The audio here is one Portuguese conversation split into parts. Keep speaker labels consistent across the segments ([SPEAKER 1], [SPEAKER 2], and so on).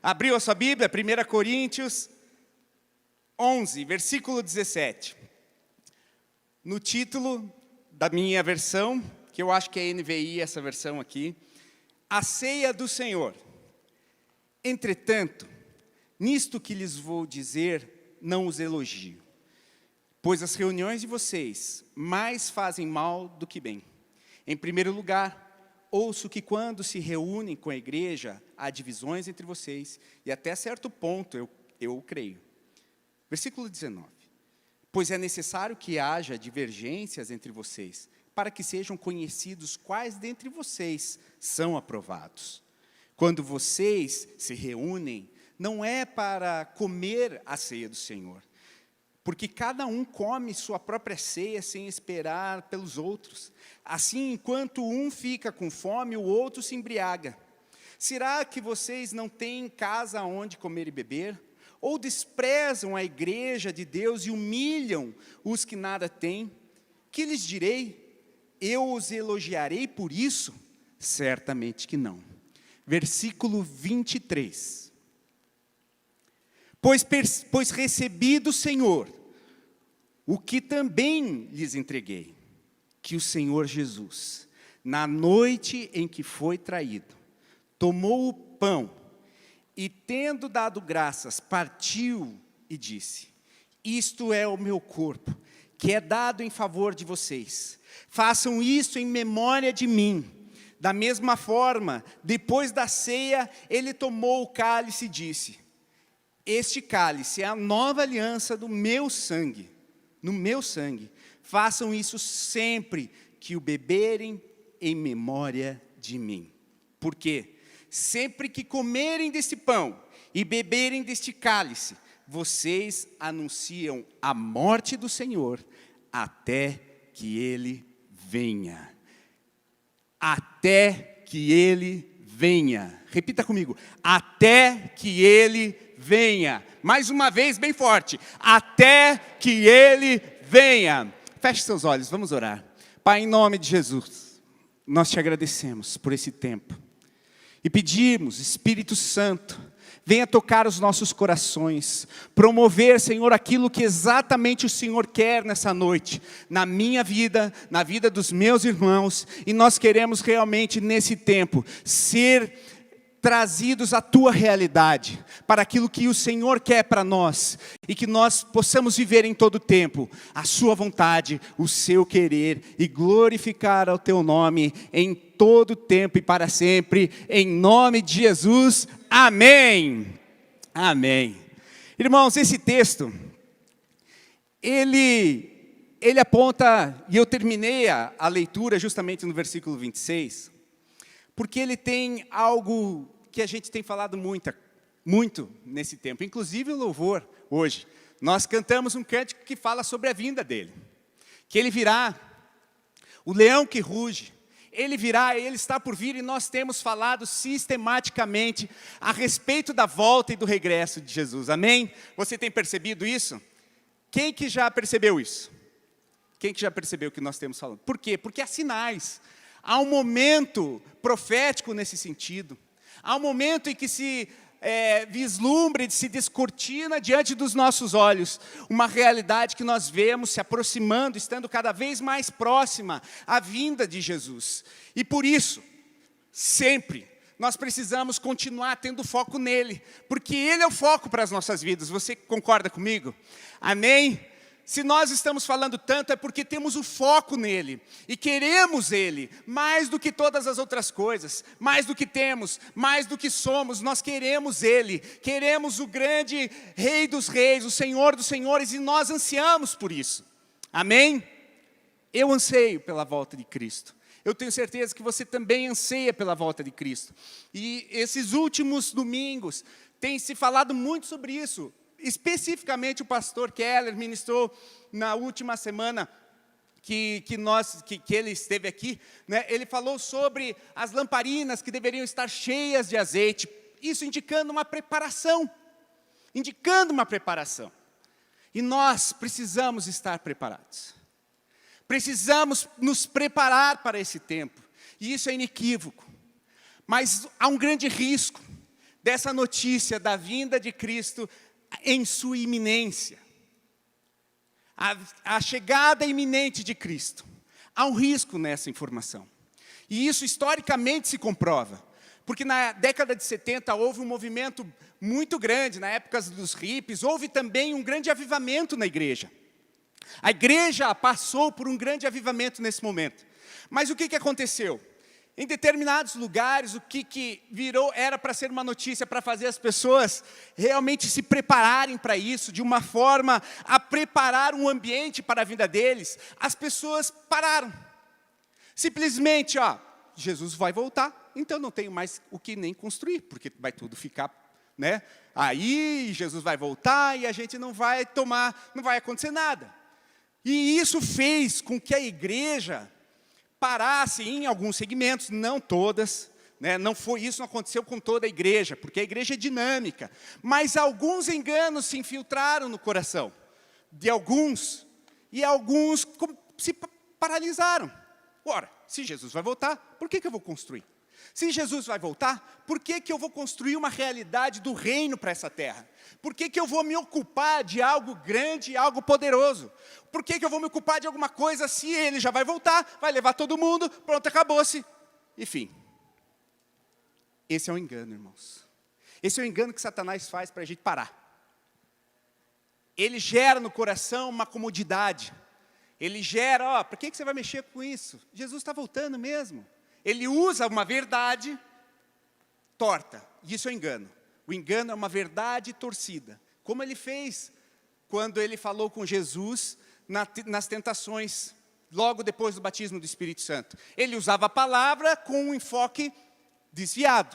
[SPEAKER 1] Abriu a sua Bíblia, 1 Coríntios 11, versículo 17. No título da minha versão, que eu acho que é NVI essa versão aqui, a ceia do Senhor. Entretanto, nisto que lhes vou dizer, não os elogio, pois as reuniões de vocês mais fazem mal do que bem. Em primeiro lugar, ouço que quando se reúnem com a igreja, há divisões entre vocês, e até certo ponto eu creio. Versículo 19. Pois é necessário que haja divergências entre vocês, para que sejam conhecidos quais dentre vocês são aprovados. Quando vocês se reúnem, não é para comer a ceia do Senhor, porque cada um come sua própria ceia sem esperar pelos outros. Assim, enquanto um fica com fome, o outro se embriaga. Será que vocês não têm casa onde comer e beber? Ou desprezam a igreja de Deus e humilham os que nada têm? Que lhes direi? Eu os elogiarei por isso? Certamente que não. Versículo 23. Pois recebi do Senhor o que também lhes entreguei, que o Senhor Jesus, na noite em que foi traído, tomou o pão e, tendo dado graças, partiu e disse: isto é o meu corpo, que é dado em favor de vocês. Façam isto em memória de mim. Da mesma forma, depois da ceia, ele tomou o cálice e disse: este cálice é a nova aliança do meu sangue, no meu sangue. Façam isso sempre que o beberem em memória de mim. Porque sempre que comerem deste pão e beberem deste cálice, vocês anunciam a morte do Senhor até que Ele venha. Até que Ele venha. Repita comigo. Até que Ele venha. Mais uma vez, bem forte. Até que Ele venha. Feche seus olhos, vamos orar. Pai, em nome de Jesus, nós te agradecemos por esse tempo. E pedimos, Espírito Santo, venha tocar os nossos corações, promover, Senhor, aquilo que exatamente o Senhor quer nessa noite, na minha vida, na vida dos meus irmãos, e nós queremos realmente nesse tempo ser trazidos à tua realidade, para aquilo que o Senhor quer para nós, e que nós possamos viver em todo tempo a sua vontade, o seu querer, e glorificar ao teu nome em todo tempo e para sempre, em nome de Jesus, amém, amém. Irmãos, esse texto, ele aponta, e eu terminei a leitura justamente no versículo 26, porque ele tem algo que a gente tem falado muito nesse tempo, inclusive o louvor hoje. Nós cantamos um cântico que fala sobre a vinda dele, que ele virá, o leão que ruge, ele virá, ele está por vir, e nós temos falado sistematicamente a respeito da volta e do regresso de Jesus, amém? Você tem percebido isso? Quem que já percebeu isso? Quem que já percebeu o que nós temos falando? Por quê? Porque há sinais, há um momento profético nesse sentido, há um momento em que se vislumbre, se descortina diante dos nossos olhos, uma realidade que nós vemos se aproximando, estando cada vez mais próxima à vinda de Jesus. E por isso, sempre, nós precisamos continuar tendo foco nele, porque ele é o foco para as nossas vidas. Você concorda comigo? Amém? Se nós estamos falando tanto, é porque temos o foco nele, e queremos ele, mais do que todas as outras coisas, mais do que temos, mais do que somos, nós queremos ele, queremos o grande Rei dos Reis, o Senhor dos Senhores, e nós ansiamos por isso, amém? Eu anseio pela volta de Cristo, eu tenho certeza que você também anseia pela volta de Cristo, e esses últimos domingos, tem se falado muito sobre isso. Especificamente o pastor Keller ministrou na última semana que ele esteve aqui, né? Ele falou sobre as lamparinas que deveriam estar cheias de azeite, isso indicando uma preparação, e nós precisamos estar preparados, precisamos nos preparar para esse tempo, e isso é inequívoco, mas há um grande risco dessa notícia da vinda de Cristo em sua iminência. A chegada iminente de Cristo. Há um risco nessa informação. E isso historicamente se comprova. Porque na década de 70 houve um movimento muito grande, na época dos hippies, houve também um grande avivamento na igreja. A igreja passou por um grande avivamento nesse momento. Mas o que aconteceu? Em determinados lugares, o que virou era para ser uma notícia, para fazer as pessoas realmente se prepararem para isso, de uma forma a preparar um ambiente para a vida deles, as pessoas pararam. Simplesmente, Jesus vai voltar, então não tenho mais o que nem construir, porque vai tudo ficar, né? Aí Jesus vai voltar e a gente não vai acontecer nada. E isso fez com que a igreja parasse em alguns segmentos, não todas, né? Isso não aconteceu com toda a igreja, porque a igreja é dinâmica, mas alguns enganos se infiltraram no coração de alguns, e alguns se paralisaram. Ora, se Jesus vai voltar, por que eu vou construir? Se Jesus vai voltar, por que eu vou construir uma realidade do reino para essa terra? Por que eu vou me ocupar de algo grande e algo poderoso? Por que eu vou me ocupar de alguma coisa se ele já vai voltar, vai levar todo mundo, pronto, acabou-se. Enfim, esse é um engano, irmãos. Esse é o engano que Satanás faz para a gente parar. Ele gera no coração uma comodidade. Ele gera, para que você vai mexer com isso? Jesus está voltando mesmo. Ele usa uma verdade torta, e isso é engano. O engano é uma verdade torcida. Como ele fez quando ele falou com Jesus nas tentações, logo depois do batismo do Espírito Santo. Ele usava a palavra com um enfoque desviado.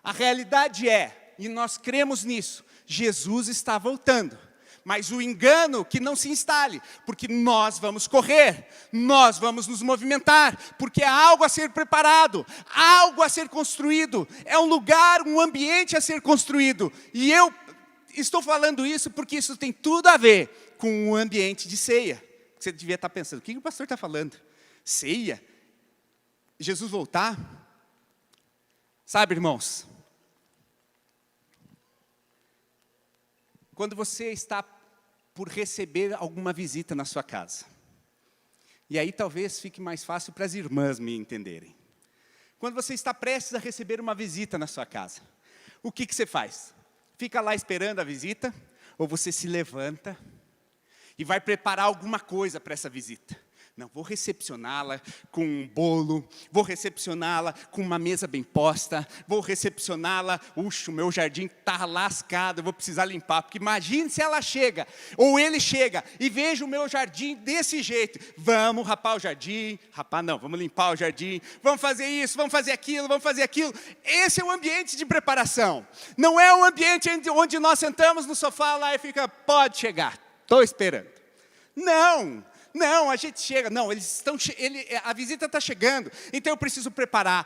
[SPEAKER 1] A realidade é, e nós cremos nisso, Jesus está voltando. Mas o engano que não se instale, porque nós vamos correr, nós vamos nos movimentar, porque há algo a ser preparado, algo a ser construído, é um lugar, um ambiente a ser construído. E eu estou falando isso porque isso tem tudo a ver com o ambiente de ceia. Você devia estar pensando, o que o pastor está falando? Ceia? Jesus voltar? Sabe, irmãos, quando você está por receber alguma visita na sua casa, e aí talvez fique mais fácil para as irmãs me entenderem. Quando você está prestes a receber uma visita na sua casa, o que você faz? Fica lá esperando a visita, ou você se levanta e vai preparar alguma coisa para essa visita? Não, vou recepcioná-la com um bolo, vou recepcioná-la com uma mesa bem posta, vou recepcioná-la, o meu jardim está lascado, eu vou precisar limpar, porque imagine se ela chega, ou ele chega, e veja o meu jardim desse jeito, vamos rapar o jardim, vamos limpar o jardim, vamos fazer isso, vamos fazer aquilo, esse é o ambiente de preparação, não é um ambiente onde nós sentamos no sofá lá e fica, pode chegar, estou esperando, não, a gente chega, a visita está chegando, então eu preciso preparar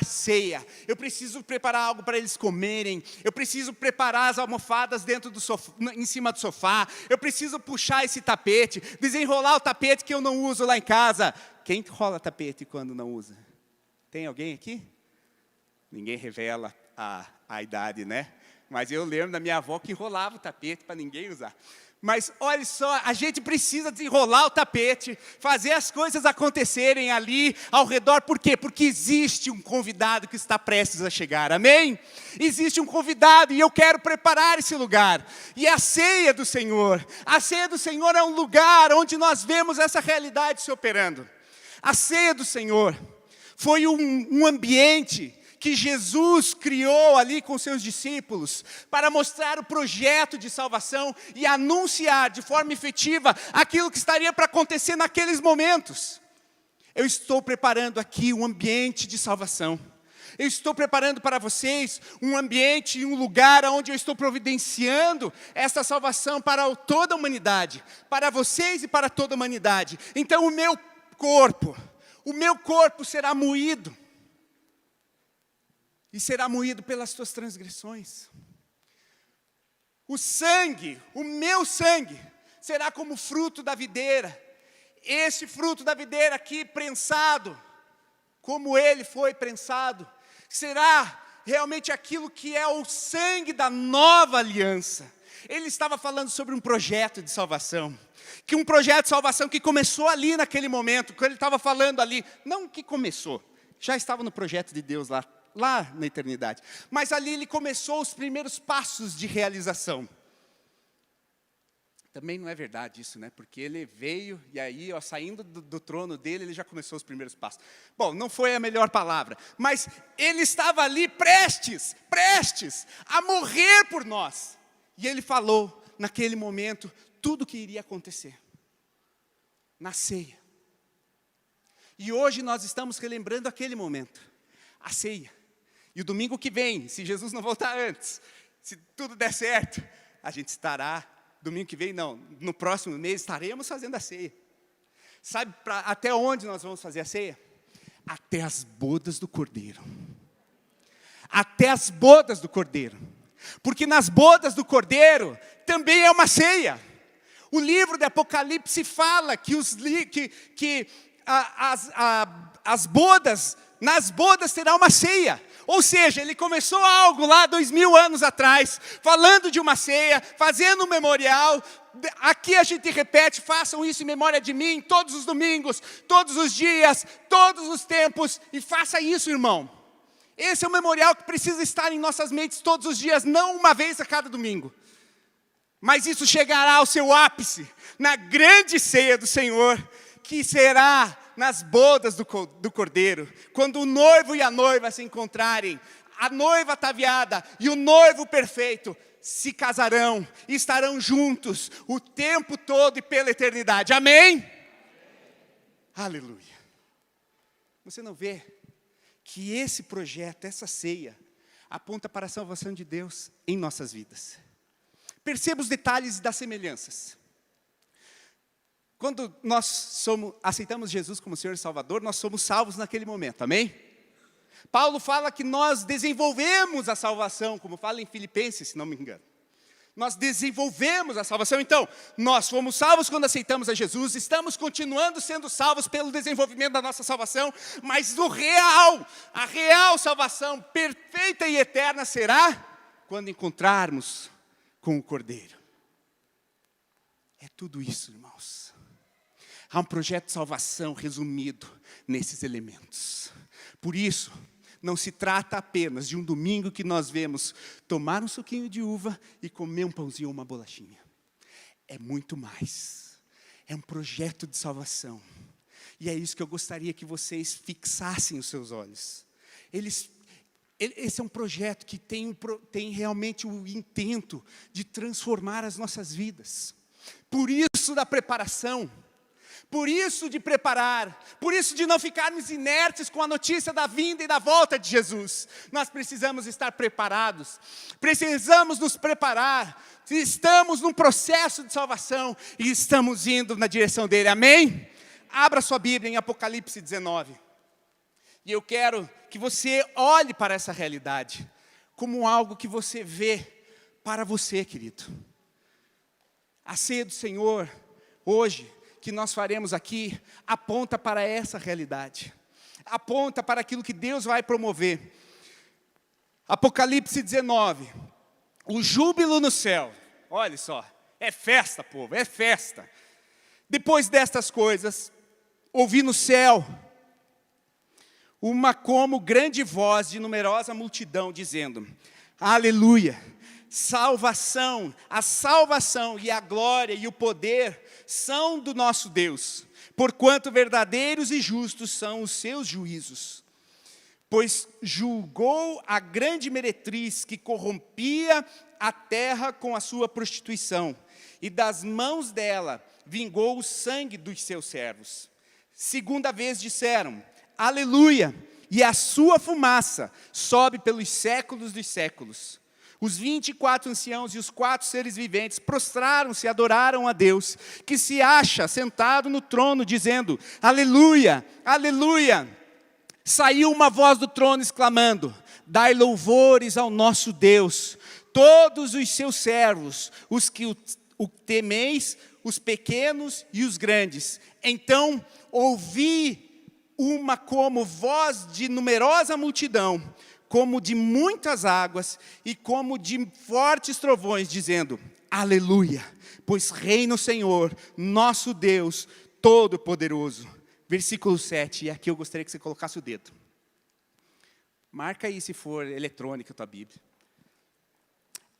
[SPEAKER 1] ceia, eu preciso preparar algo para eles comerem, eu preciso preparar as almofadas dentro do sofá, em cima do sofá, eu preciso puxar esse tapete, desenrolar o tapete que eu não uso lá em casa. Quem rola tapete quando não usa? Tem alguém aqui? Ninguém revela a idade, né? Mas eu lembro da minha avó que enrolava o tapete para ninguém usar. Mas olha só, a gente precisa desenrolar o tapete, fazer as coisas acontecerem ali ao redor. Por quê? Porque existe um convidado que está prestes a chegar, amém? Existe um convidado e eu quero preparar esse lugar. E a ceia do Senhor é um lugar onde nós vemos essa realidade se operando. A ceia do Senhor foi um ambiente que Jesus criou ali com seus discípulos, para mostrar o projeto de salvação e anunciar de forma efetiva aquilo que estaria para acontecer naqueles momentos. Eu estou preparando aqui um ambiente de salvação. Eu estou preparando para vocês um ambiente e um lugar onde eu estou providenciando essa salvação para toda a humanidade, para vocês e para toda a humanidade. Então o meu corpo será moído. E será moído pelas tuas transgressões. O meu sangue, será como fruto da videira. Esse fruto da videira aqui, prensado, como ele foi prensado, será realmente aquilo que é o sangue da nova aliança. Ele estava falando sobre um projeto de salvação. Que um projeto de salvação que começou ali naquele momento, que ele estava falando ali, não que começou, já estava no projeto de Deus lá na eternidade. Mas ali ele começou os primeiros passos de realização. Também não é verdade isso, né? Porque ele veio e aí, saindo do trono dele, ele já começou os primeiros passos. Bom, não foi a melhor palavra, mas ele estava ali prestes a morrer por nós. E ele falou, naquele momento, tudo o que iria acontecer. Na ceia. E hoje nós estamos relembrando aquele momento. A ceia. E o domingo que vem, se Jesus não voltar antes, se tudo der certo, a gente estará, domingo que vem não, no próximo mês estaremos fazendo a ceia. Sabe até onde nós vamos fazer a ceia? Até as bodas do Cordeiro. Até as bodas do Cordeiro. Porque nas bodas do Cordeiro também é uma ceia. O livro de Apocalipse fala que as bodas, nas bodas terá uma ceia. Ou seja, ele começou algo lá 2000 anos atrás, falando de uma ceia, fazendo um memorial. Aqui a gente repete, façam isso em memória de mim, todos os domingos, todos os dias, todos os tempos, e faça isso, irmão. Esse é um memorial que precisa estar em nossas mentes todos os dias, não uma vez a cada domingo. Mas isso chegará ao seu ápice, na grande ceia do Senhor, que será nas bodas do Cordeiro, quando o noivo e a noiva se encontrarem, a noiva ataviada e o noivo perfeito se casarão e estarão juntos o tempo todo e pela eternidade. Amém? Aleluia. Você não vê que esse projeto, essa ceia, aponta para a salvação de Deus em nossas vidas? Perceba os detalhes das semelhanças. Quando nós aceitamos Jesus como Senhor e Salvador, nós somos salvos naquele momento, amém? Paulo fala que nós desenvolvemos a salvação, como fala em Filipenses, se não me engano. Nós desenvolvemos a salvação, então, nós fomos salvos quando aceitamos a Jesus, estamos continuando sendo salvos pelo desenvolvimento da nossa salvação, mas a real salvação perfeita e eterna será quando encontrarmos com o Cordeiro. É tudo isso, irmãos. Há um projeto de salvação resumido nesses elementos. Por isso, não se trata apenas de um domingo que nós vemos tomar um suquinho de uva e comer um pãozinho ou uma bolachinha. É muito mais. É um projeto de salvação. E é isso que eu gostaria que vocês fixassem os seus olhos. Esse é um projeto que tem realmente o intento de transformar as nossas vidas. Por isso da preparação. Por isso de preparar, por isso de não ficarmos inertes com a notícia da vinda e da volta de Jesus. Nós precisamos estar preparados, precisamos nos preparar, estamos num processo de salvação e estamos indo na direção dele, amém? Abra sua Bíblia em Apocalipse 19. E eu quero que você olhe para essa realidade como algo que você vê para você, querido. A ceia do Senhor, hoje, que nós faremos aqui, aponta para essa realidade. Aponta para aquilo que Deus vai promover. Apocalipse 19. O júbilo no céu. Olha só, é festa, povo, é festa. Depois destas coisas, ouvi no céu uma como grande voz de numerosa multidão, dizendo: Aleluia! Salvação, a salvação e a glória e o poder são do nosso Deus, porquanto verdadeiros e justos são os seus juízos. Pois julgou a grande meretriz que corrompia a terra com a sua prostituição, e das mãos dela vingou o sangue dos seus servos. Segunda vez disseram: Aleluia! E a sua fumaça sobe pelos séculos dos séculos. Os 24 anciãos e os 4 seres viventes prostraram-se e adoraram a Deus, que se acha sentado no trono, dizendo: Aleluia, aleluia. Saiu uma voz do trono exclamando: Dai louvores ao nosso Deus, todos os seus servos, os que o temeis, os pequenos e os grandes. Então ouvi uma como voz de numerosa multidão, como de muitas águas e como de fortes trovões, dizendo: aleluia, pois reina o Senhor, nosso Deus Todo-Poderoso. Versículo 7, e aqui eu gostaria que você colocasse o dedo. Marca aí se for eletrônica a tua Bíblia.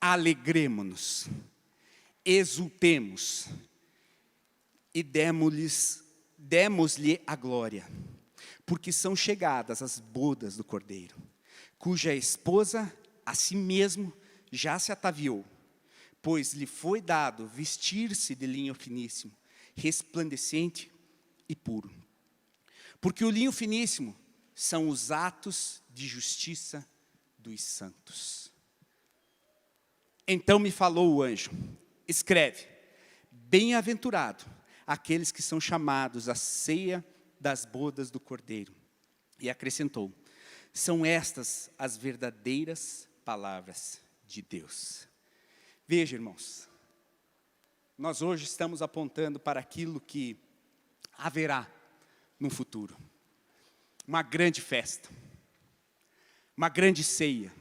[SPEAKER 1] Alegremo-nos, exultemos e demos-lhe a glória, porque são chegadas as bodas do Cordeiro, cuja esposa a si mesmo já se ataviou, pois lhe foi dado vestir-se de linho finíssimo, resplandecente e puro. Porque o linho finíssimo são os atos de justiça dos santos. Então me falou o anjo: escreve, bem-aventurado aqueles que são chamados à ceia das bodas do Cordeiro. E acrescentou: são estas as verdadeiras palavras de Deus. Veja, irmãos, nós hoje estamos apontando para aquilo que haverá no futuro. Uma grande festa, uma grande ceia,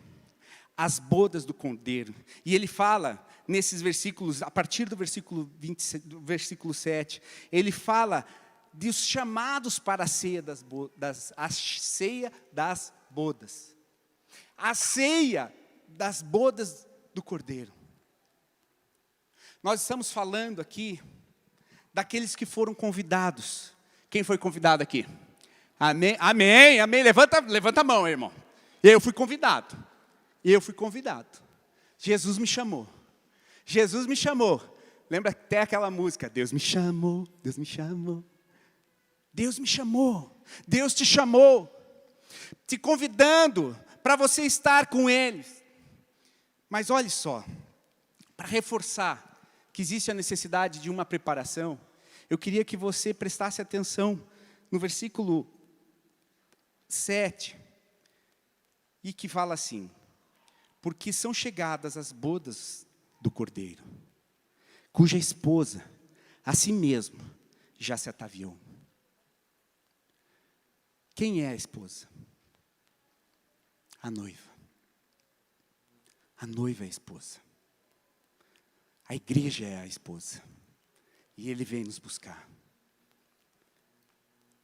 [SPEAKER 1] as bodas do Cordeiro. E ele fala nesses versículos, a partir do versículo 20, do versículo 7, ele fala dos chamados para a ceia a ceia das bodas. A ceia das bodas do Cordeiro. Nós estamos falando aqui daqueles que foram convidados. Quem foi convidado aqui? Amém, amém, amém. Levanta a mão, irmão. Eu fui convidado. Jesus me chamou. Jesus me chamou. Lembra até aquela música? Deus me chamou, Deus me chamou. Deus me chamou. Deus te chamou. Te convidando para você estar com eles. Mas olhe só, para reforçar que existe a necessidade de uma preparação, eu queria que você prestasse atenção no versículo 7, e que fala assim: porque são chegadas as bodas do Cordeiro, cuja esposa a si mesmo já se ataviou. Quem é a esposa? A noiva. A noiva é a esposa. A igreja é a esposa. E ele vem nos buscar.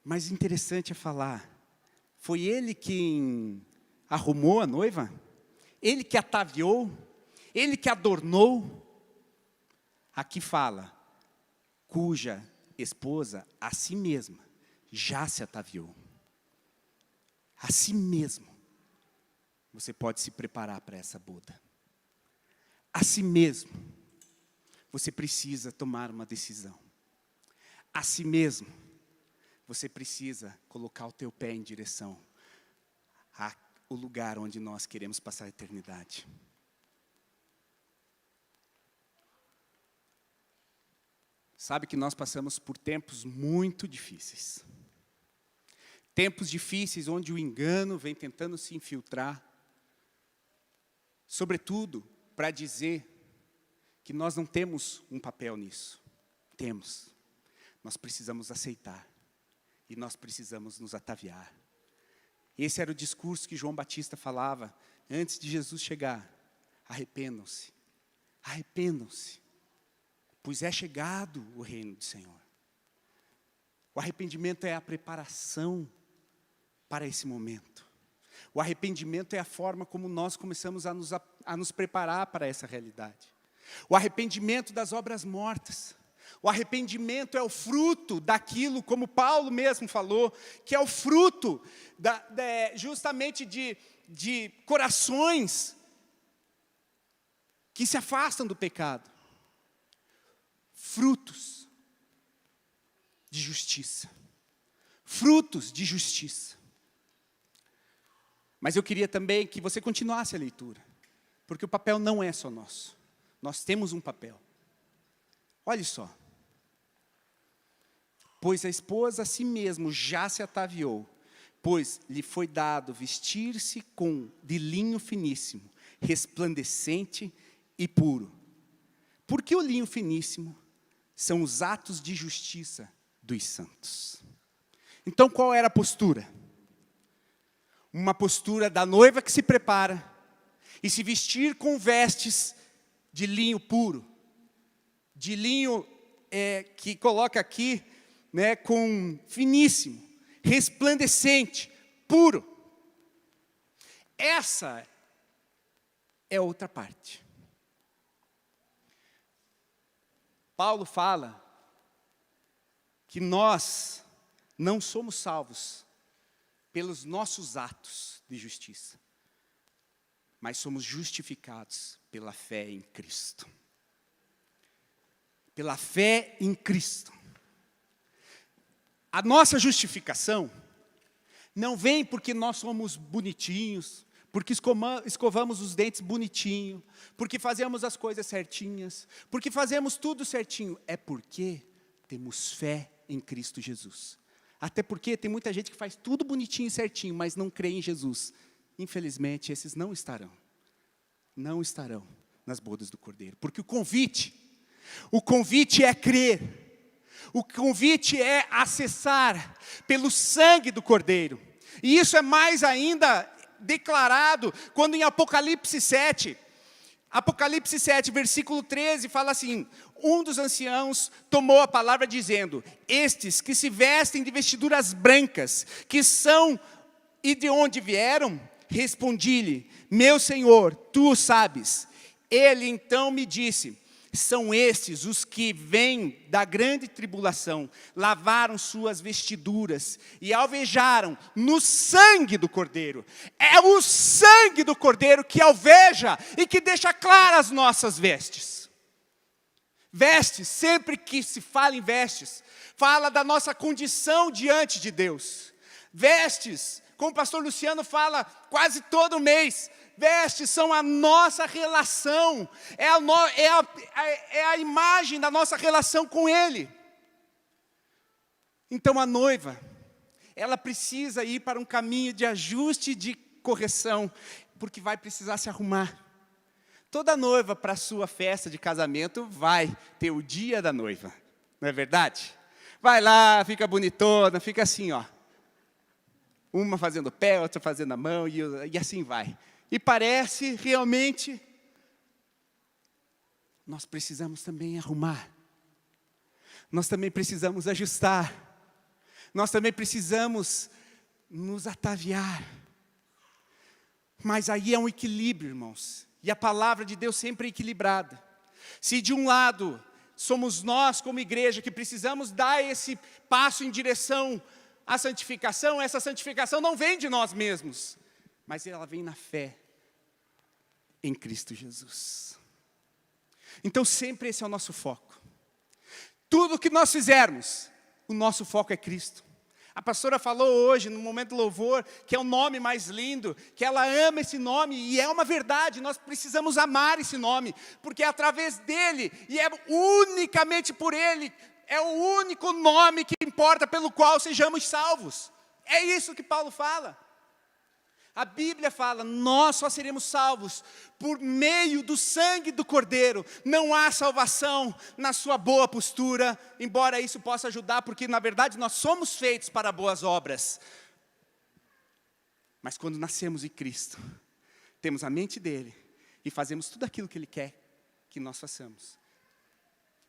[SPEAKER 1] Mas interessante é falar, foi ele quem arrumou a noiva? Ele que ataviou? Ele que adornou? Aqui fala, cuja esposa a si mesma já se ataviou. A si mesmo. Você pode se preparar para essa boda. A si mesmo. Você precisa tomar uma decisão. A si mesmo. Você precisa colocar o teu pé em direção ao lugar onde nós queremos passar a eternidade. Sabe que nós passamos por tempos muito difíceis. Tempos difíceis onde o engano vem tentando se infiltrar. Sobretudo para dizer que nós não temos um papel nisso. Temos. Nós precisamos aceitar. E nós precisamos nos ataviar. Esse era o discurso que João Batista falava antes de Jesus chegar. Arrependam-se. Arrependam-se. Pois é chegado o reino do Senhor. O arrependimento é a preparação para esse momento. O arrependimento é a forma como nós começamos a nos preparar para essa realidade. O arrependimento das obras mortas. O arrependimento é o fruto daquilo, como Paulo mesmo falou, que é o fruto justamente de corações que se afastam do pecado. Frutos de justiça. Frutos de justiça. Mas eu queria também que você continuasse a leitura, porque o papel não é só nosso. Nós temos um papel. Olhe só. Pois a esposa a si mesmo já se ataviou, pois lhe foi dado vestir-se de linho finíssimo, resplandecente e puro. Porque o linho finíssimo são os atos de justiça dos santos. Então qual era a postura? Uma postura da noiva que se prepara e se vestir com vestes de linho puro. De linho que coloca aqui, né, com finíssimo, resplandecente, puro. Essa é outra parte. Paulo fala que nós não somos salvos pelos nossos atos de justiça, mas somos justificados pela fé em Cristo. Pela fé em Cristo. A nossa justificação não vem porque nós somos bonitinhos, porque escovamos os dentes bonitinho, porque fazemos as coisas certinhas, porque fazemos tudo certinho. É porque temos fé em Cristo Jesus. Até porque tem muita gente que faz tudo bonitinho e certinho, mas não crê em Jesus. Infelizmente, esses não estarão nas bodas do Cordeiro. Porque o convite é crer. O convite é acessar pelo sangue do Cordeiro. E isso é mais ainda declarado quando em Apocalipse 7, versículo 13, fala assim: um dos anciãos tomou a palavra dizendo: estes que se vestem de vestiduras brancas, que são e de onde vieram? Respondi-lhe: meu Senhor, tu o sabes. Ele então me disse: são estes os que vêm da grande tribulação, lavaram suas vestiduras e alvejaram no sangue do Cordeiro. É o sangue do Cordeiro que alveja e que deixa claras as nossas vestes. Vestes, sempre que se fala em vestes, fala da nossa condição diante de Deus. Vestes, como o pastor Luciano fala quase todo mês, vestes são a nossa relação, é a imagem da nossa relação com Ele. Então a noiva, ela precisa ir para um caminho de ajuste e de correção, porque vai precisar se arrumar. Toda noiva para a sua festa de casamento vai ter o dia da noiva, não é verdade? Vai lá, fica bonitona, fica assim, ó. Uma fazendo o pé, outra fazendo a mão, e assim vai. E parece realmente, nós precisamos também arrumar. Nós também precisamos ajustar. Nós também precisamos nos ataviar. Mas aí é um equilíbrio, irmãos. E a palavra de Deus sempre é equilibrada. Se de um lado somos nós como igreja que precisamos dar esse passo em direção à santificação, essa santificação não vem de nós mesmos, mas ela vem na fé em Cristo Jesus. Então sempre esse é o nosso foco. Tudo que nós fizermos, o nosso foco é Cristo. A pastora falou hoje, no momento do louvor, que é o nome mais lindo, que ela ama esse nome, e é uma verdade, nós precisamos amar esse nome, porque é através dele, e é unicamente por ele, é o único nome que importa pelo qual sejamos salvos. É isso que Paulo fala. A Bíblia fala, nós só seremos salvos por meio do sangue do Cordeiro. Não há salvação na sua boa postura, embora isso possa ajudar, porque na verdade nós somos feitos para boas obras. Mas quando nascemos em Cristo, temos a mente dele e fazemos tudo aquilo que ele quer que nós façamos.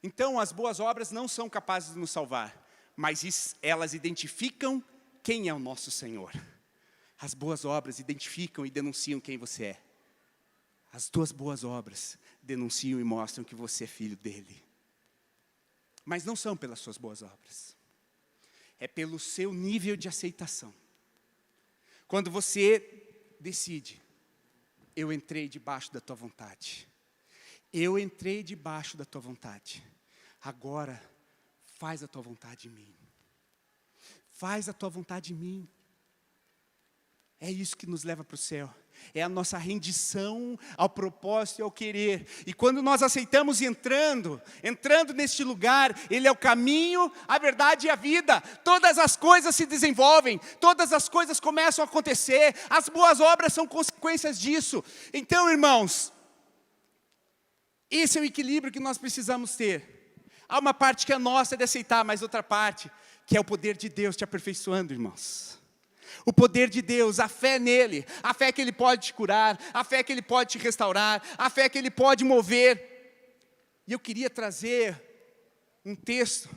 [SPEAKER 1] Então as boas obras não são capazes de nos salvar, mas elas identificam quem é o nosso Senhor. As boas obras identificam e denunciam quem você é. As tuas boas obras denunciam e mostram que você é filho dele. Mas não são pelas suas boas obras. É pelo seu nível de aceitação. Quando você decide, eu entrei debaixo da tua vontade. Eu entrei debaixo da tua vontade. Agora, faz a tua vontade em mim. Faz a tua vontade em mim. É isso que nos leva para o céu. É a nossa rendição ao propósito e ao querer. E quando nós aceitamos entrando neste lugar, ele é o caminho, a verdade e a vida. Todas as coisas se desenvolvem, todas as coisas começam a acontecer. As boas obras são consequências disso. Então, irmãos, esse é o equilíbrio que nós precisamos ter. Há uma parte que é nossa de aceitar, mas outra parte que é o poder de Deus te aperfeiçoando, irmãos. O poder de Deus, a fé nele, a fé que ele pode te curar, a fé que ele pode te restaurar, a fé que ele pode mover. E eu queria trazer um texto,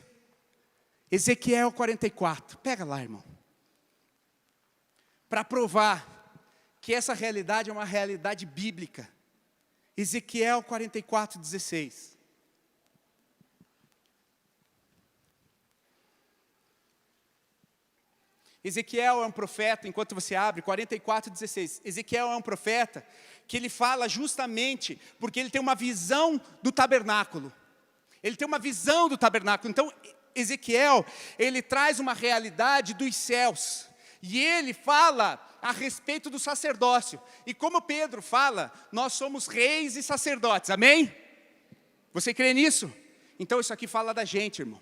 [SPEAKER 1] Ezequiel 44, pega lá, irmão, para provar que essa realidade é uma realidade bíblica. Ezequiel 44, 16. Ezequiel é um profeta, enquanto você abre, 44, 16. Ezequiel é um profeta que ele fala justamente porque ele tem uma visão do tabernáculo. Ele tem uma visão do tabernáculo. Então, Ezequiel, ele traz uma realidade dos céus. E ele fala a respeito do sacerdócio. E como Pedro fala, nós somos reis e sacerdotes. Amém? Você crê nisso? Então, isso aqui fala da gente, irmão.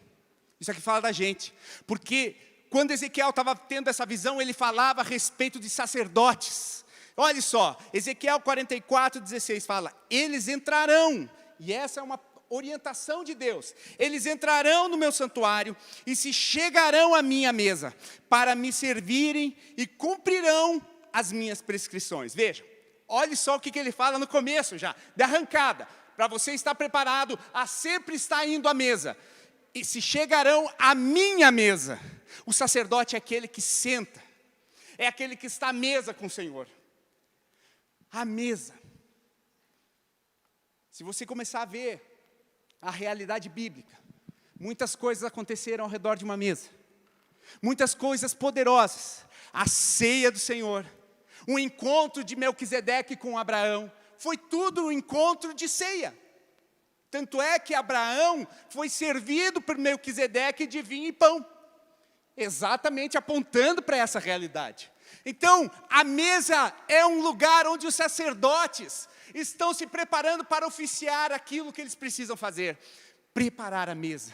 [SPEAKER 1] Isso aqui fala da gente. Porque quando Ezequiel estava tendo essa visão, ele falava a respeito de sacerdotes. Olha só, Ezequiel 44, 16 fala, eles entrarão, e essa é uma orientação de Deus, eles entrarão no meu santuário e se chegarão à minha mesa, para me servirem e cumprirão as minhas prescrições. Veja, olha só o que ele fala no começo já, de arrancada, para você estar preparado a sempre estar indo à mesa. E se chegarão à minha mesa. O sacerdote é aquele que senta, é aquele que está à mesa com o Senhor. A mesa. Se você começar a ver a realidade bíblica, muitas coisas aconteceram ao redor de uma mesa. Muitas coisas poderosas. A ceia do Senhor, o encontro de Melquisedeque com Abraão, foi tudo um encontro de ceia. Tanto é que Abraão foi servido por Melquisedeque de vinho e pão. Exatamente apontando para essa realidade. Então, a mesa é um lugar onde os sacerdotes estão se preparando para oficiar aquilo que eles precisam fazer. Preparar a mesa,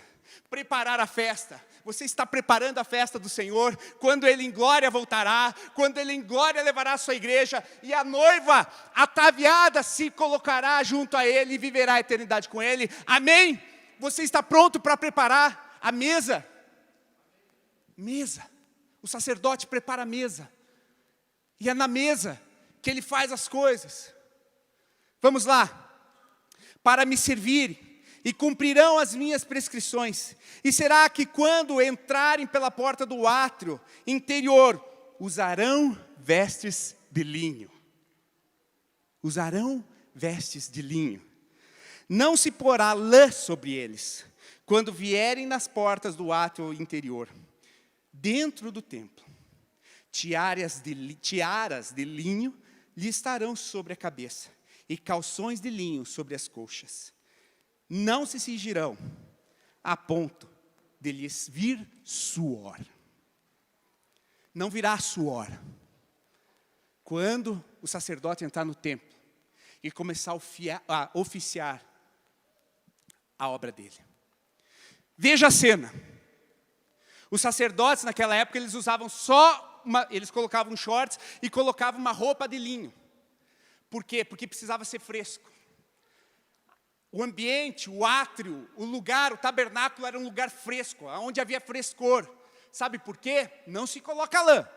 [SPEAKER 1] preparar a festa. Você está preparando a festa do Senhor, quando Ele em glória voltará, quando Ele em glória levará a sua igreja, e a noiva ataviada se colocará junto a Ele e viverá a eternidade com Ele. Amém? Você está pronto para preparar a mesa? Mesa. O sacerdote prepara a mesa. E é na mesa que ele faz as coisas. Vamos lá. Para me servir e cumprirão as minhas prescrições. E será que quando entrarem pela porta do átrio interior, usarão vestes de linho. Usarão vestes de linho. Não se porá lã sobre eles, quando vierem nas portas do átrio interior. Dentro do templo, tiaras de linho lhe estarão sobre a cabeça, e calções de linho sobre as coxas. Não se cingirão, a ponto de lhes vir suor. Não virá suor. Quando o sacerdote entrar no templo e começar a oficiar a obra dele. Veja a cena. Os sacerdotes naquela época, eles usavam eles colocavam shorts e colocavam uma roupa de linho. Por quê? Porque precisava ser fresco. O ambiente, o átrio, o lugar, o tabernáculo era um lugar fresco, onde havia frescor. Sabe por quê? Não se coloca lã,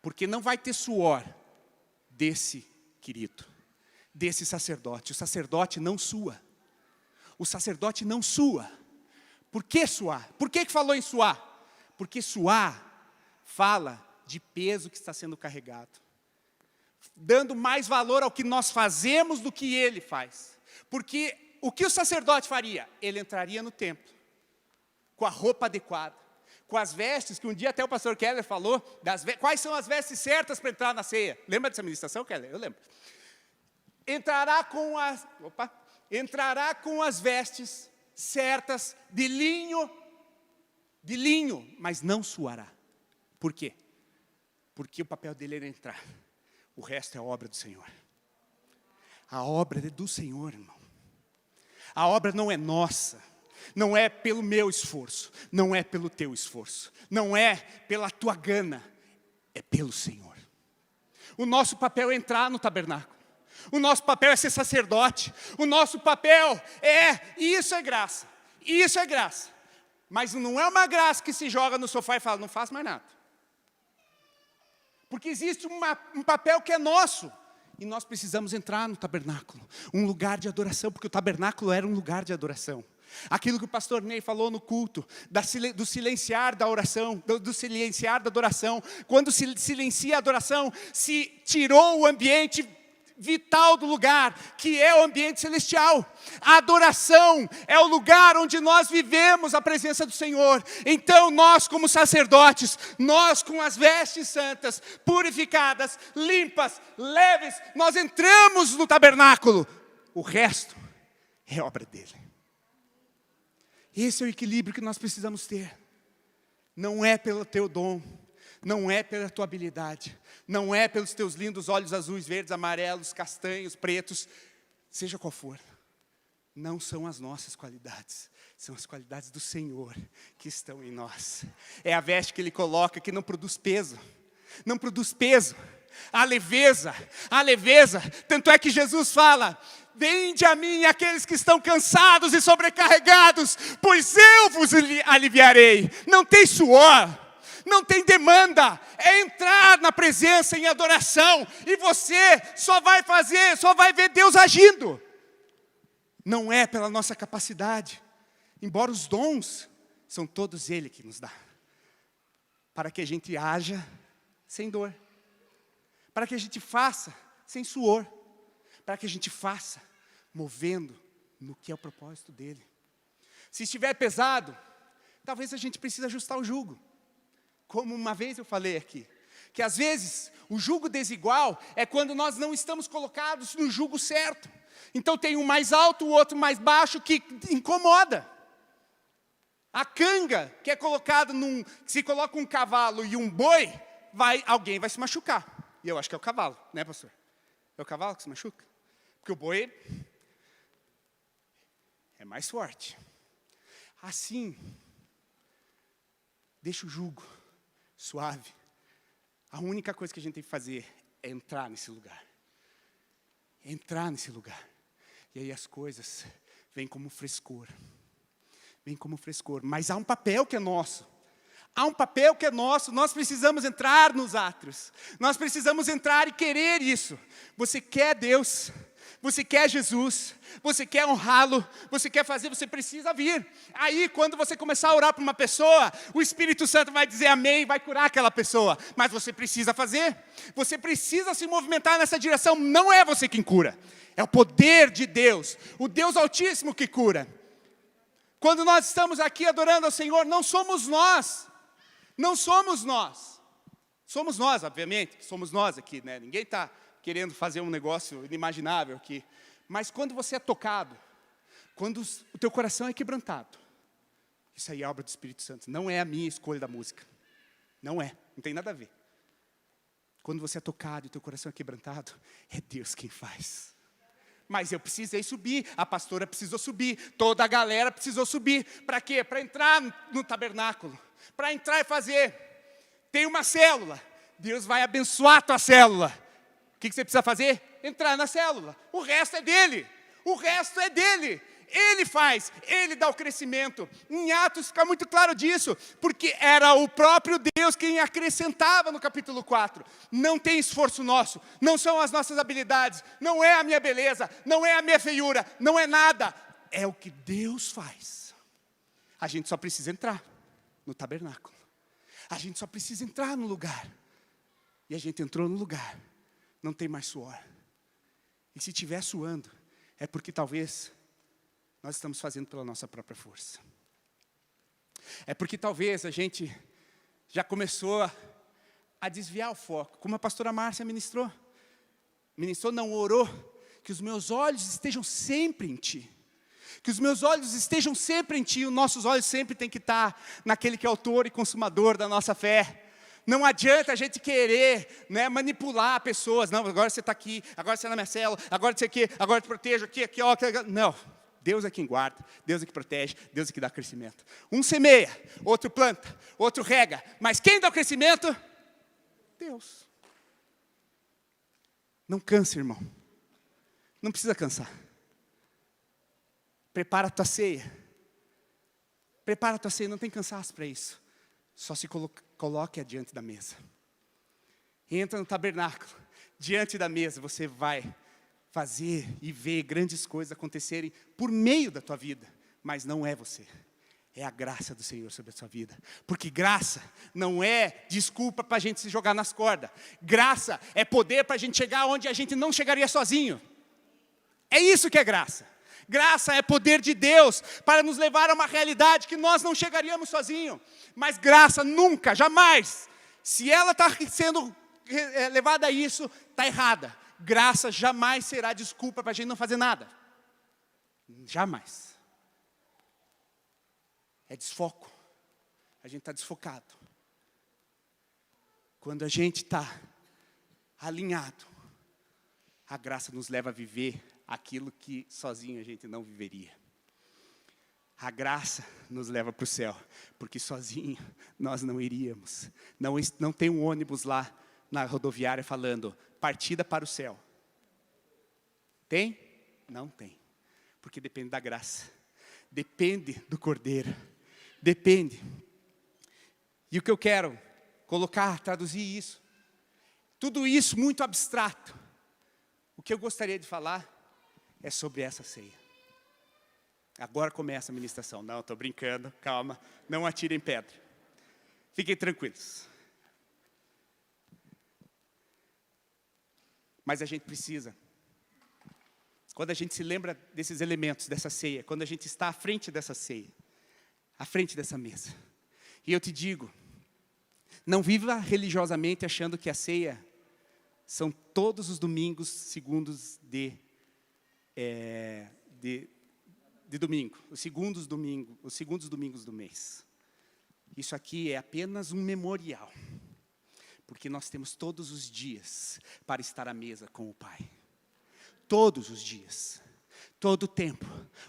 [SPEAKER 1] porque não vai ter suor desse querido, desse sacerdote. O sacerdote não sua. O sacerdote não sua. Por que suar? Por que falou em suar? Porque suar fala de peso que está sendo carregado. Dando mais valor ao que nós fazemos do que ele faz. Porque o que o sacerdote faria? Ele entraria no templo, com a roupa adequada, com as vestes, que um dia até o pastor Keller falou, quais são as vestes certas para entrar na ceia. Lembra dessa ministração, Keller? Eu lembro. Entrará com as vestes certas de linho, mas não suará. Por quê? Porque o papel dele era entrar. O resto é a obra do Senhor. A obra é do Senhor, irmão. A obra não é nossa. Não é pelo meu esforço. Não é pelo teu esforço. Não é pela tua gana. É pelo Senhor. O nosso papel é entrar no tabernáculo. O nosso papel é ser sacerdote. O nosso papel isso é graça. Isso é graça. Mas não é uma graça que se joga no sofá e fala, não faço mais nada. Porque existe um papel que é nosso. E nós precisamos entrar no tabernáculo, um lugar de adoração, porque o tabernáculo era um lugar de adoração. Aquilo que o pastor Ney falou no culto, do silenciar da oração, do silenciar da adoração. Quando se silencia a adoração, se tirou o ambiente vital do lugar, que é o ambiente celestial. A adoração é o lugar onde nós vivemos a presença do Senhor. Então nós, como sacerdotes, nós com as vestes santas, purificadas, limpas, leves, nós entramos no tabernáculo. O resto é obra dele. Esse é o equilíbrio que nós precisamos ter. Não é pelo teu dom, não é pela tua habilidade, não é pelos teus lindos olhos azuis, verdes, amarelos, castanhos, pretos, seja qual for. Não são as nossas qualidades, são as qualidades do Senhor que estão em nós. É a veste que Ele coloca que não produz peso, não produz peso. A leveza, tanto é que Jesus fala: vinde a mim aqueles que estão cansados e sobrecarregados, pois eu vos aliviarei. Não tem suor, não tem demanda, é entrar na presença em adoração, e você só vai ver Deus agindo. Não é pela nossa capacidade, embora os dons são todos Ele que nos dá, para que a gente haja sem dor, para que a gente faça sem suor, para que a gente faça movendo no que é o propósito dele. Se estiver pesado, talvez a gente precise ajustar o jugo. Como uma vez eu falei aqui, que às vezes o jugo desigual é quando nós não estamos colocados no jugo certo. Então tem um mais alto, o outro mais baixo, que incomoda. A canga que é colocada se coloca um cavalo e um boi, alguém vai se machucar. E eu acho que é o cavalo, né, pastor? É o cavalo que se machuca? Porque o boi é mais forte. Assim, deixa o jugo suave. A única coisa que a gente tem que fazer é entrar nesse lugar. Entrar nesse lugar. E aí as coisas vêm como frescor. Vêm como frescor. Mas há um papel que é nosso. Há um papel que é nosso, nós precisamos entrar nos átrios. Nós precisamos entrar e querer isso. Você quer Deus, você quer Jesus, você quer honrá-lo, você quer fazer, você precisa vir. Aí, quando você começar a orar para uma pessoa, o Espírito Santo vai dizer amém, vai curar aquela pessoa. Mas você precisa fazer, você precisa se movimentar nessa direção. Não é você quem cura, é o poder de Deus, o Deus Altíssimo que cura. Quando nós estamos aqui adorando ao Senhor, não somos nós. Não somos nós. Somos nós, obviamente, somos nós aqui, né? Ninguém está querendo fazer um negócio inimaginável aqui. Mas quando você é tocado, quando o teu coração é quebrantado, isso aí é obra do Espírito Santo. Não é a minha escolha da música. Não tem nada a ver. Quando você é tocado e o teu coração é quebrantado, é Deus quem faz. Mas eu precisei subir, a pastora precisou subir, toda a galera precisou subir. Para quê? Para entrar no tabernáculo. Para entrar e fazer. Tem uma célula. Deus vai abençoar a tua célula. O que você precisa fazer? Entrar na célula. O resto é dele. O resto é dele. Ele faz, ele dá o crescimento. Em Atos fica muito claro disso, porque era o próprio Deus quem acrescentava no capítulo 4. Não tem esforço nosso, não são as nossas habilidades, não é a minha beleza, não é a minha feiura, não é nada. É o que Deus faz. A gente só precisa entrar no tabernáculo. A gente só precisa entrar no lugar. E a gente entrou no lugar. Não tem mais suor. E se estiver suando, é porque talvez nós estamos fazendo pela nossa própria força. É porque talvez a gente já começou a desviar o foco, como a pastora Márcia ministrou. Ministrou, não, orou, que os meus olhos estejam sempre em Ti. Que os meus olhos estejam sempre em Ti, os nossos olhos sempre têm que estar naquele que é autor e consumador da nossa fé. Não adianta a gente querer, né, manipular pessoas. Não, agora você está aqui, agora você é na minha célula, agora você aqui, agora eu te protejo, aqui, ó. Não, Deus é quem guarda, Deus é que protege, Deus é que dá crescimento. Um semeia, outro planta, outro rega. Mas quem dá o crescimento? Deus. Não cansa, irmão. Não precisa cansar. Prepara a tua ceia. Prepara a tua ceia, não tem cansaço para isso. Só se coloque adiante da mesa. Entra no tabernáculo, diante da mesa, você vai fazer e ver grandes coisas acontecerem por meio da tua vida. Mas não é você, é a graça do Senhor sobre a sua vida. Porque graça não é desculpa para a gente se jogar nas cordas. Graça é poder para a gente chegar onde a gente não chegaria sozinho. É isso que é graça. Graça é poder de Deus para nos levar a uma realidade que nós não chegaríamos sozinhos. Mas graça nunca, jamais, se ela está sendo levada a isso, está errada. Graça jamais será desculpa para a gente não fazer nada. Jamais. É desfoco. A gente está desfocado. Quando a gente está alinhado, a graça nos leva a viver aquilo que sozinho a gente não viveria. A graça nos leva para o céu, porque sozinho nós não iríamos. Não tem um ônibus lá na rodoviária falando, partida para o céu. Tem? Não tem. Porque depende da graça. Depende do Cordeiro. Depende. E o que eu quero colocar, traduzir isso. Tudo isso muito abstrato. O que eu gostaria de falar é sobre essa ceia. Agora começa a ministração. Não, estou brincando, calma. Não atirem pedra. Fiquem tranquilos. Mas a gente precisa. Quando a gente se lembra desses elementos, dessa ceia, quando a gente está à frente dessa ceia, à frente dessa mesa. E eu te digo, não viva religiosamente achando que a ceia são todos os domingos, segundos de domingo, os segundos domingos do mês. Isso aqui é apenas um memorial, porque nós temos todos os dias para estar à mesa com o Pai. Todos os dias, todo o tempo,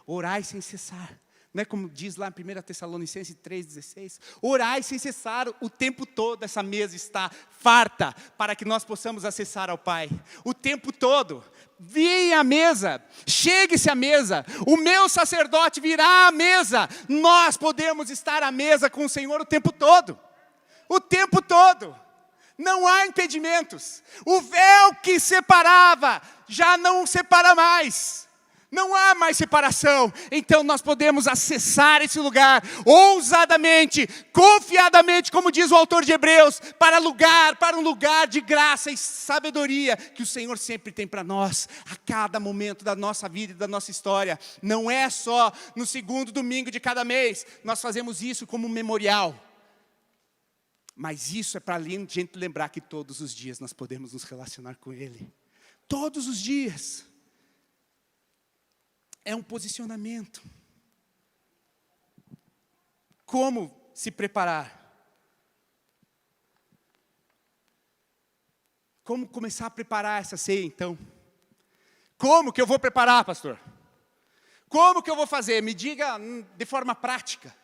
[SPEAKER 1] orai sem cessar. Não é como diz lá em 1 Tessalonicenses 3,16? Orai sem cessar, o tempo todo essa mesa está farta, para que nós possamos acessar ao Pai. O tempo todo, venha à mesa, chegue-se à mesa, o meu sacerdote virá à mesa. Nós podemos estar à mesa com o Senhor o tempo todo. O tempo todo. Não há impedimentos. O véu que separava, já não separa mais. Não há mais separação. Então nós podemos acessar esse lugar ousadamente, confiadamente, como diz o autor de Hebreus, para um lugar de graça e sabedoria que o Senhor sempre tem para nós, a cada momento da nossa vida e da nossa história. Não é só no segundo domingo de cada mês. Nós fazemos isso como um memorial. Mas isso é para a gente lembrar que todos os dias nós podemos nos relacionar com Ele. Todos os dias. É um posicionamento. Como se preparar? Como começar a preparar essa ceia, então? Como que eu vou preparar, pastor? Como que eu vou fazer? Me diga de forma prática.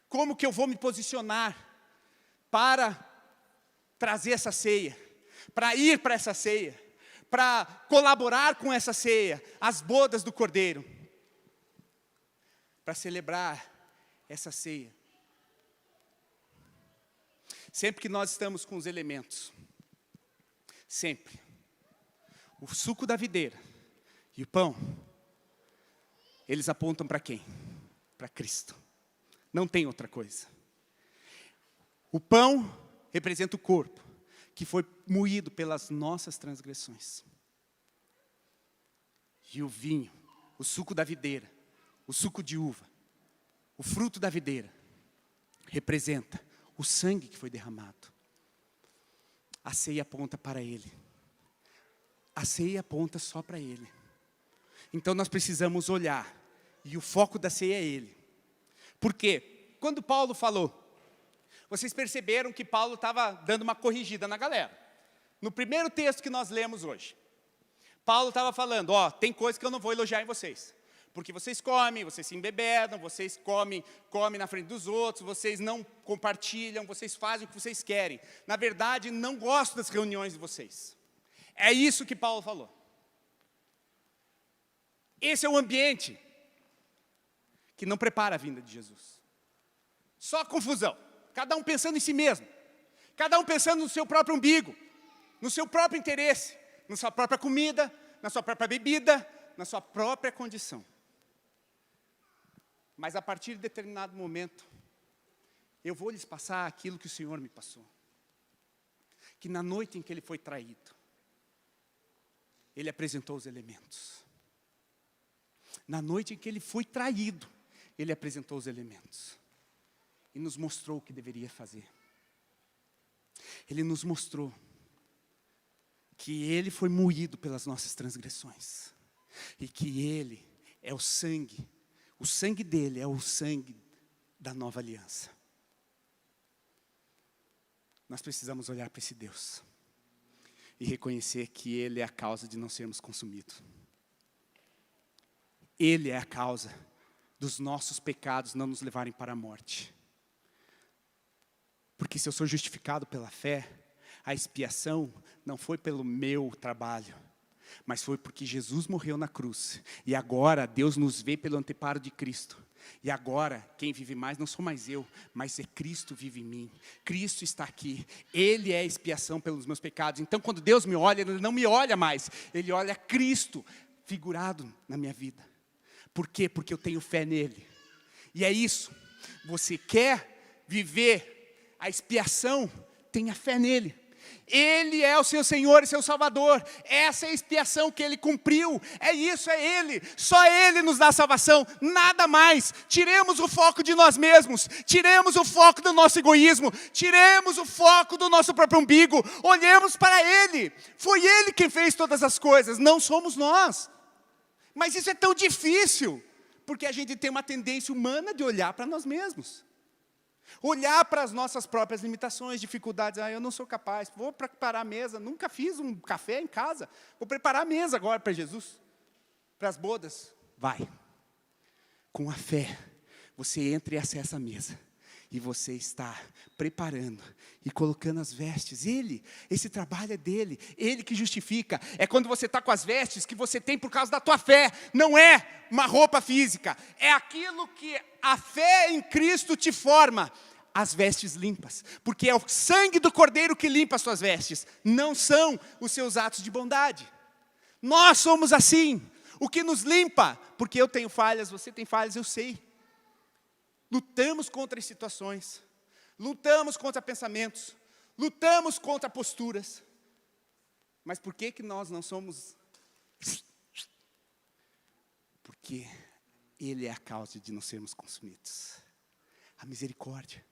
[SPEAKER 1] Como que eu vou me posicionar para trazer essa ceia? Para ir para essa ceia? Para colaborar com essa ceia? As bodas do Cordeiro. Para celebrar essa ceia. Sempre que nós estamos com os elementos, sempre, o suco da videira e o pão, eles apontam para quem? Para Cristo. Não tem outra coisa. O pão representa o corpo, que foi moído pelas nossas transgressões. E o vinho, o suco da videira, o suco de uva, o fruto da videira, representa o sangue que foi derramado. A ceia aponta para Ele. A ceia aponta só para Ele. Então nós precisamos olhar, e o foco da ceia é Ele. Por quê? Quando Paulo falou, vocês perceberam que Paulo estava dando uma corrigida na galera. No primeiro texto que nós lemos hoje, Paulo estava falando, tem coisa que eu não vou elogiar em vocês. Porque vocês comem, vocês se embebedam, vocês comem na frente dos outros, vocês não compartilham, vocês fazem o que vocês querem. Na verdade, não gosto das reuniões de vocês. É isso que Paulo falou. Esse é o ambiente que não prepara a vinda de Jesus. Só confusão. Cada um pensando em si mesmo. Cada um pensando no seu próprio umbigo. no seu próprio interesse, na sua própria comida, na sua própria bebida, na sua própria condição. Mas a partir de determinado momento, eu vou lhes passar aquilo que o Senhor me passou. Que na noite em que ele foi traído, ele apresentou os elementos. Na noite em que ele foi traído, ele apresentou os elementos. E nos mostrou o que deveria fazer. Ele nos mostrou que ele foi moído pelas nossas transgressões. E que ele é o sangue dele é o sangue da nova aliança. Nós precisamos olhar para esse Deus e reconhecer que ele é a causa de não sermos consumidos. Ele é a causa dos nossos pecados não nos levarem para a morte. Porque se eu sou justificado pela fé, a expiação não foi pelo meu trabalho, mas foi porque Jesus morreu na cruz. E agora Deus nos vê pelo anteparo de Cristo. E agora quem vive mais não sou mais eu, mas é Cristo vive em mim. Cristo está aqui. Ele é a expiação pelos meus pecados. Então quando Deus me olha, Ele não me olha mais. Ele olha Cristo figurado na minha vida. Por quê? Porque eu tenho fé nele. E é isso. Você quer viver a expiação? Tenha fé nele. Ele é o seu Senhor e seu Salvador. Essa é a expiação que Ele cumpriu. É isso, é Ele. Só Ele nos dá salvação, nada mais. Tiremos o foco de nós mesmos. Tiremos o foco do nosso egoísmo. Tiremos o foco do nosso próprio umbigo. Olhemos para Ele. Foi Ele quem fez todas as coisas, não somos nós. Mas isso é tão difícil, porque a gente tem uma tendência humana de olhar para nós mesmos. Olhar para as nossas próprias limitações, dificuldades. Eu não sou capaz, vou preparar a mesa. Nunca fiz um café em casa. Vou preparar a mesa agora para Jesus. Para as bodas. Vai. Com a fé, você entra e acessa a mesa. E você está preparando e colocando as vestes. Esse trabalho é dele. Ele que justifica. É quando você está com as vestes que você tem por causa da tua fé. Não é uma roupa física. É aquilo que a fé em Cristo te forma. As vestes limpas. Porque é o sangue do Cordeiro que limpa as suas vestes. Não são os seus atos de bondade. Nós somos assim. O que nos limpa. Porque eu tenho falhas, você tem falhas, eu sei. Lutamos contra as situações, lutamos contra pensamentos, lutamos contra posturas. Mas por que nós não somos? Porque Ele é a causa de não sermos consumidos. A misericórdia.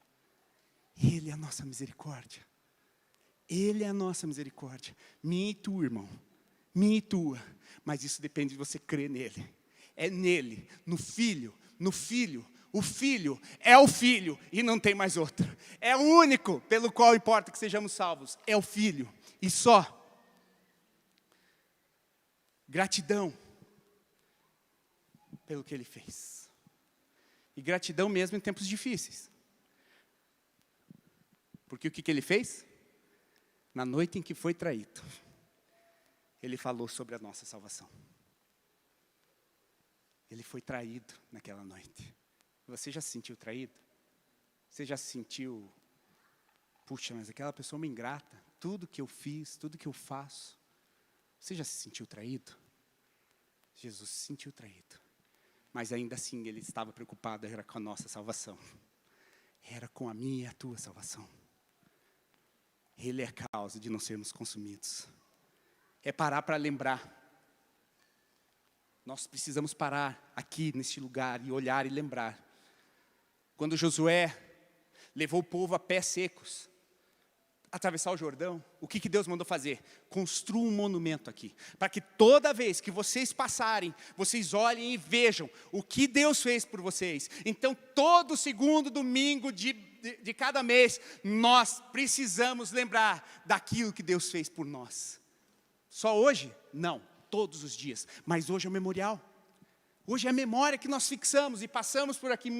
[SPEAKER 1] Ele é a nossa misericórdia. Ele é a nossa misericórdia. Minha e tua, irmão. Minha e tua. Mas isso depende de você crer nele. É nele, no Filho. O Filho é o Filho e não tem mais outro. É o único pelo qual importa que sejamos salvos. É o Filho e só. Gratidão pelo que Ele fez. E gratidão mesmo em tempos difíceis. Porque o que Ele fez? Na noite em que foi traído, Ele falou sobre a nossa salvação. Ele foi traído naquela noite. Você já se sentiu traído? Você já se sentiu, puxa, mas aquela pessoa é uma ingrata. Tudo que eu fiz, tudo que eu faço. Você já se sentiu traído? Jesus se sentiu traído. Mas ainda assim Ele estava preocupado, era com a nossa salvação. Era com a minha e a tua salvação. Ele é a causa de não sermos consumidos. É parar para lembrar. Nós precisamos parar aqui neste lugar e olhar e lembrar. Quando Josué levou o povo a pés secos, atravessar o Jordão, o que Deus mandou fazer? Construa um monumento aqui, para que toda vez que vocês passarem, vocês olhem e vejam o que Deus fez por vocês. Então, todo segundo domingo de cada mês, nós precisamos lembrar daquilo que Deus fez por nós. Só hoje? Não, todos os dias, mas hoje é o memorial. Hoje é a memória que nós fixamos e passamos por aqui.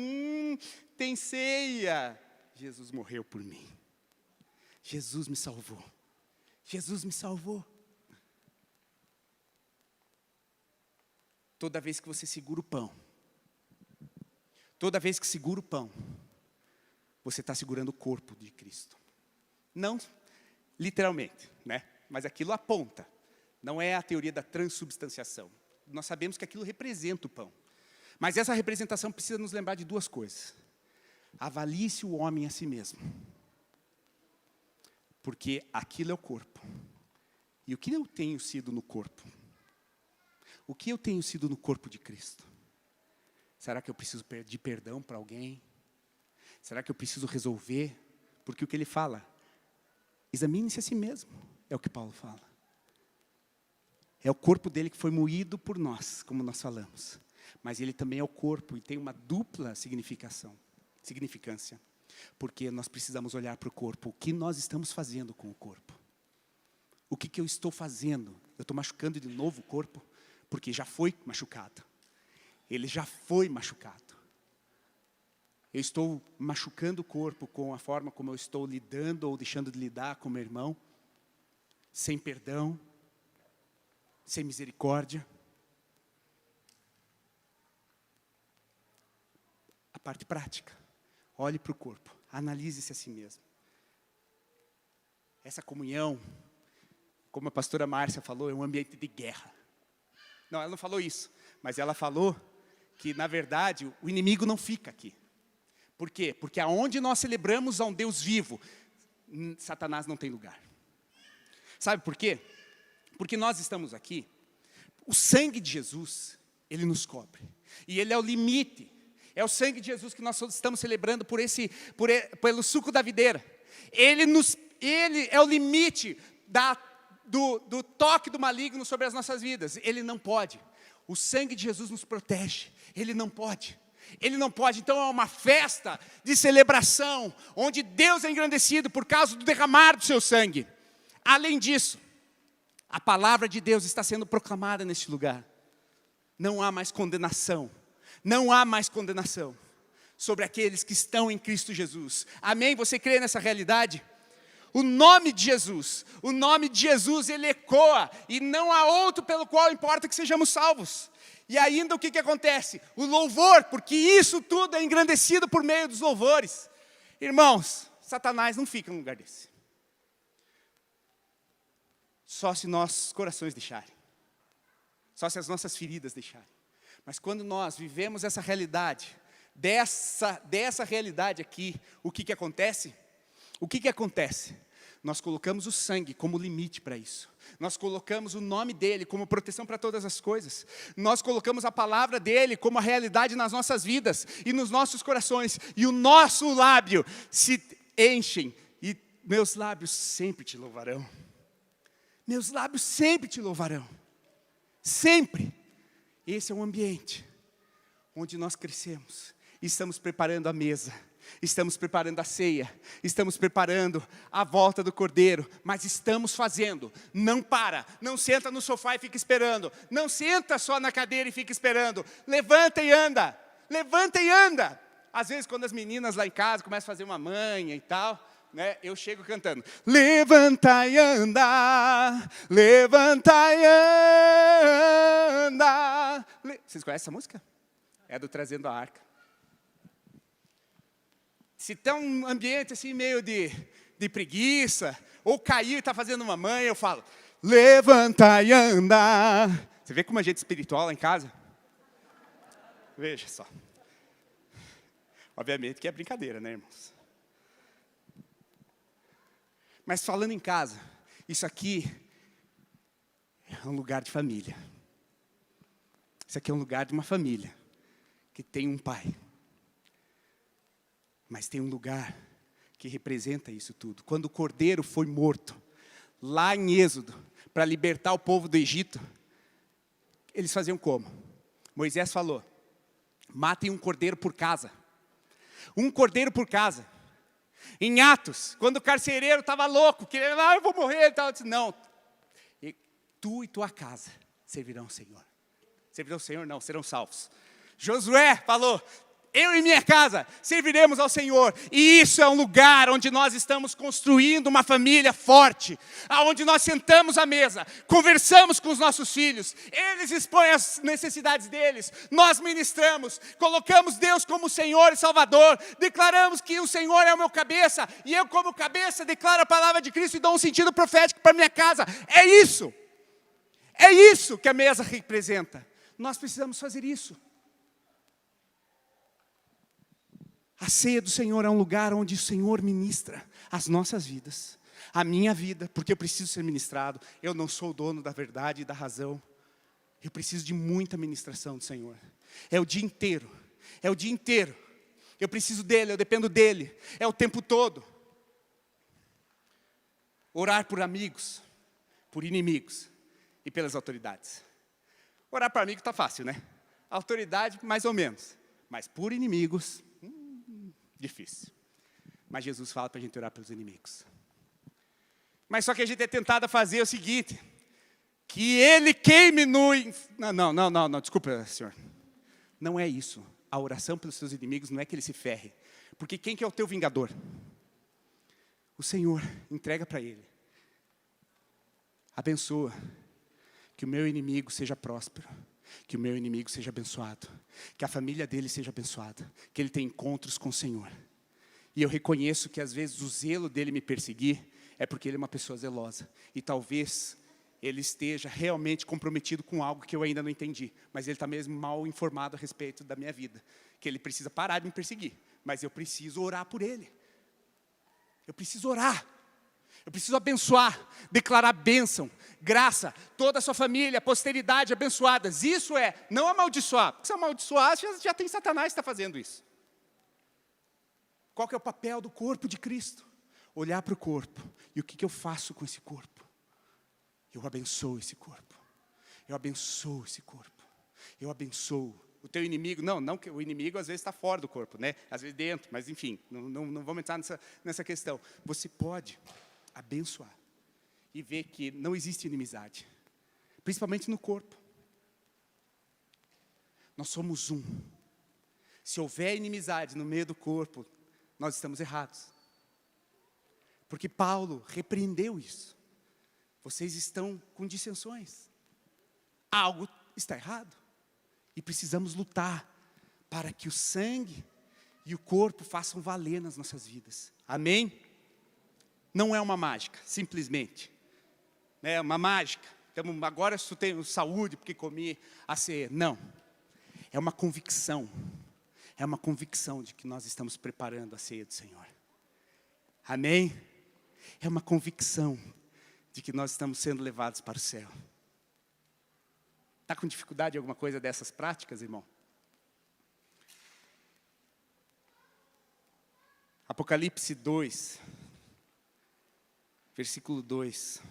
[SPEAKER 1] Tem ceia. Jesus morreu por mim. Jesus me salvou. Jesus me salvou. Toda vez que você segura o pão, toda vez que segura o pão, você está segurando o corpo de Cristo. Não literalmente, né? mas aquilo aponta. Não é a teoria da transubstanciação. Nós sabemos que aquilo representa o pão. Mas essa representação precisa nos lembrar de duas coisas. Avalie-se o homem a si mesmo. Porque aquilo é o corpo. E o que eu tenho sido no corpo? O que eu tenho sido no corpo de Cristo? Será que eu preciso pedir perdão para alguém? Será que eu preciso resolver? Porque o que ele fala, examine-se a si mesmo, é o que Paulo fala. É o corpo dele que foi moído por nós, como nós falamos. Mas ele também é o corpo e tem uma dupla significância. Porque nós precisamos olhar para o corpo, o que nós estamos fazendo com o corpo. O que eu estou fazendo? Eu estou machucando de novo o corpo? Porque já foi machucado. Ele já foi machucado. Eu estou machucando o corpo com a forma como eu estou lidando ou deixando de lidar com meu irmão, sem perdão, sem misericórdia. A parte prática, olhe para o corpo, analise-se a si mesmo. Essa comunhão, como a pastora Márcia falou, é um ambiente de guerra. Não, ela não falou isso, mas ela falou que, na verdade, o inimigo não fica aqui. Por quê? Porque aonde nós celebramos a um Deus vivo, Satanás não tem lugar. Sabe por quê? Porque nós estamos aqui, o sangue de Jesus, ele nos cobre. E ele é o limite. É o sangue de Jesus que nós estamos celebrando pelo suco da videira. Ele é o limite do toque do maligno sobre as nossas vidas. Ele não pode. O sangue de Jesus nos protege. Ele não pode. Ele não pode. Então é uma festa de celebração, onde Deus é engrandecido por causa do derramar do seu sangue. Além disso, a palavra de Deus está sendo proclamada neste lugar. Não há mais condenação. Não há mais condenação sobre aqueles que estão em Cristo Jesus. Amém? Você crê nessa realidade? O nome de Jesus, ele ecoa, e não há outro pelo qual importa que sejamos salvos. E ainda o que acontece? O louvor, porque isso tudo é engrandecido por meio dos louvores. Irmãos, Satanás não fica num lugar desse. Só se nossos corações deixarem. Só se as nossas feridas deixarem. Mas quando nós vivemos essa realidade, dessa realidade aqui, o que acontece? O que acontece? Nós colocamos o sangue como limite para isso. Nós colocamos o nome dele como proteção para todas as coisas. Nós colocamos a palavra dele como a realidade nas nossas vidas e nos nossos corações. E o nosso lábio se enchem. E meus lábios sempre te louvarão. Meus lábios sempre te louvarão. Sempre. Esse é um ambiente onde nós crescemos. Estamos preparando a mesa. Estamos preparando a ceia, estamos preparando a volta do Cordeiro, mas estamos fazendo, não para, não senta no sofá e fica esperando, não senta só na cadeira e fica esperando, levanta e anda, levanta e anda. Às vezes quando as meninas lá em casa começam a fazer uma manha e tal, né, eu chego cantando, levanta e anda, levanta e anda. Vocês conhecem essa música? É do Trazendo a Arca. Se está um ambiente assim meio de preguiça, ou caiu e está fazendo uma manha, eu falo, levanta e anda. Você vê como a gente é espiritual lá em casa? Veja só. Obviamente que é brincadeira, né, irmãos? Mas falando em casa, isso aqui é um lugar de família. Isso aqui é um lugar de uma família que tem um pai. Mas tem um lugar que representa isso tudo. Quando o Cordeiro foi morto, lá em Êxodo, para libertar o povo do Egito, eles faziam como? Moisés falou, matem um cordeiro por casa. Um cordeiro por casa. Em Atos, quando o carcereiro estava louco, querendo, eu vou morrer, ele disse, não, tu e tua casa servirão ao Senhor. Servirão ao Senhor? Não, serão salvos. Josué falou, eu e minha casa serviremos ao Senhor. E isso é um lugar onde nós estamos construindo uma família forte, aonde nós sentamos à mesa, conversamos com os nossos filhos, eles expõem as necessidades deles, nós ministramos, colocamos Deus como Senhor e Salvador, declaramos que o Senhor é o meu cabeça, e eu como cabeça declaro a palavra de Cristo e dou um sentido profético para minha casa. É isso que a mesa representa. Nós precisamos fazer isso. A ceia do Senhor é um lugar onde o Senhor ministra as nossas vidas, a minha vida, porque eu preciso ser ministrado. Eu não sou o dono da verdade e da razão. Eu preciso de muita ministração do Senhor. É o dia inteiro. Eu preciso dEle, eu dependo dEle. É o tempo todo. Orar por amigos, por inimigos e pelas autoridades. Orar por amigo está fácil, né? Autoridade, mais ou menos. Mas por inimigos, difícil. Mas Jesus fala para a gente orar pelos inimigos. Mas só que a gente é tentado a fazer o seguinte: que ele queime no... Não, desculpa, senhor. Não é isso. A oração pelos seus inimigos não é que ele se ferre. Porque quem que é o teu vingador? O Senhor. Entrega para ele. Abençoa. Que o meu inimigo seja próspero. Que o meu inimigo seja abençoado. Que a família dele seja abençoada. Que ele tenha encontros com o Senhor. E eu reconheço que às vezes o zelo dele me perseguir é porque ele é uma pessoa zelosa. E talvez ele esteja realmente comprometido com algo que eu ainda não entendi. Mas ele está mesmo mal informado a respeito da minha vida. Que ele precisa parar de me perseguir. Mas eu preciso orar por ele. Eu preciso orar. Eu preciso abençoar, declarar bênção, graça, toda a sua família, posteridade abençoadas. Isso é, não amaldiçoar. Porque se amaldiçoar, já tem Satanás que está fazendo isso. Qual que é o papel do corpo de Cristo? Olhar para o corpo. E o que eu faço com esse corpo? Eu abençoo esse corpo. Eu abençoo esse corpo. Eu abençoo. O teu inimigo, não que o inimigo às vezes está fora do corpo, né? Às vezes dentro, mas enfim, não vamos entrar nessa questão. Você pode abençoar e ver que não existe inimizade, principalmente no corpo. Nós somos um. Se houver inimizade no meio do corpo, nós estamos errados. Porque Paulo repreendeu isso. Vocês estão com dissensões. Algo está errado. E precisamos lutar para que o sangue e o corpo façam valer nas nossas vidas. Amém? Não é uma mágica, simplesmente. É uma mágica. Então, agora eu tenho saúde porque comi a ceia. Não. É uma convicção. É uma convicção de que nós estamos preparando a ceia do Senhor. Amém? É uma convicção de que nós estamos sendo levados para o céu. Está com dificuldade em alguma coisa dessas práticas, irmão? Apocalipse 2, versículo 2,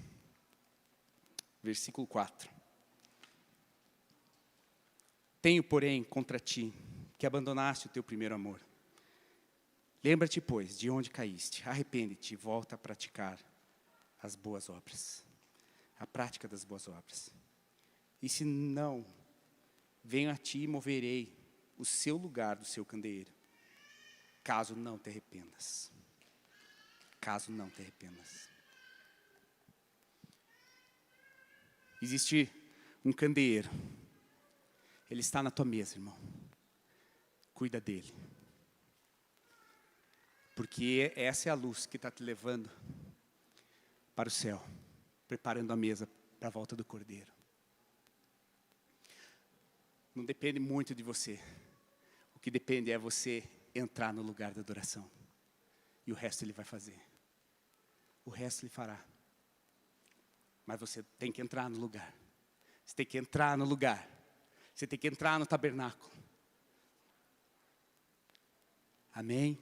[SPEAKER 1] versículo 4. Tenho, porém, contra ti, que abandonaste o teu primeiro amor. Lembra-te, pois, de onde caíste, arrepende-te e volta a praticar as boas obras. A prática das boas obras. E se não, venho a ti e moverei o seu lugar do seu candeeiro, caso não te arrependas. Caso não te arrependas. Existe um candeeiro. Ele está na tua mesa, irmão. Cuida dele. Porque essa é a luz que está te levando para o céu, preparando a mesa para a volta do Cordeiro. Não depende muito de você. O que depende é você entrar no lugar da adoração. E o resto ele vai fazer. O resto ele fará. Mas você tem que entrar no lugar. Você tem que entrar no lugar. Você tem que entrar no tabernáculo. Amém?